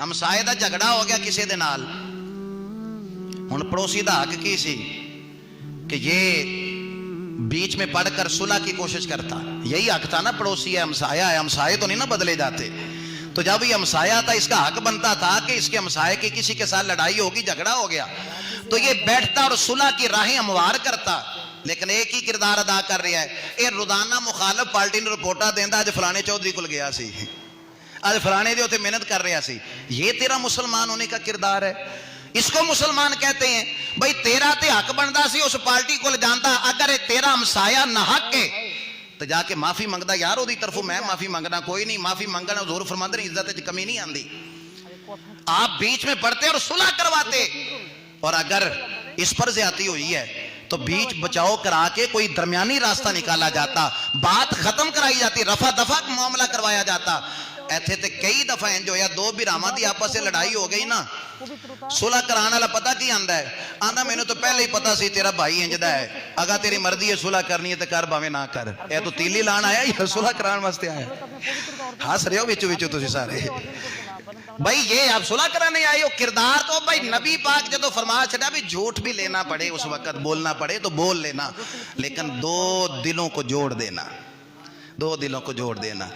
ਹਮਸਾਏ ਦਾ ਝਗੜਾ ਹੋ ਗਿਆ ਕਿਸੇ ਦੇ ਨਾਲ। ਹੁਣ पड़ोसी ਦਾ हक की सी कि ये बीच में पढ़कर सुलह की कोशिश करता। यही हक था ना, पड़ोसी है, हमसाया है, हमसाए तो नहीं ना बदले जाते। तो जब ये हमसाया था, इसका हक बनता था कि इसके हमसाए की किसी के साथ लड़ाई होगी, झगड़ा हो गया तो ये बैठता और सुलह की राहें हमवार करता। लेकिन एक ही किरदार अदा कर रहा है, ये रोजाना मुखालफ पार्टी ने रिपोर्टा देंदा, अज फलाने चौधरी को गया सी, अज फलाने दे उत्ते मेहनत कर रहा सी। ये तेरा मुसलमान होने का किरदार है? इसको मुसलमान कहते हैं। भाई तेरा ते हक बनता सी उस पार्टी को जाता, अगर तेरा हमसाया नाहक है तो जाके माफी मंगदा, यार ओदी तरफों मैं माफी मंगना, कोई नहीं माफी मंगना, हुजूर फरमाते हैं इज्जत च कमी नहीं आती। आप बीच में पढ़ते और सुलह करवाते, और अगर इस पर ज्यादती हुई है तो बीच बचाव करा के कोई दरमियानी रास्ता निकाला जाता, बात खत्म कराई जाती, रफा दफा मामला करवाया जाता। ऐथे ते कई दफा इंज होया, दो बिरावां दी आपस में लड़ाई हो गई ना, सुलह कराने वाला पता की आंदा है, आंदा मैनू तो पहले ही पता सी तेरा भाई इंजदा है, अगर तेरी मर्जी है सुलह करनी है तो कर, भावें ना कर। ए तो तीली लाण आया या सुलह कराने वास्ते आया? हस रहे हो विचों विचों तुसीं सारे। भाई ये आप सुलह कराने आए हो? किरदार तो भाई नबी पाक जदों फरमा छड़ा भी झूठ भी लेना पड़े, उस वक्त बोलना पड़े तो बोल लेना, लेकिन दो दिलों को जोड़ देना, दो दिलों को जोड़ देना।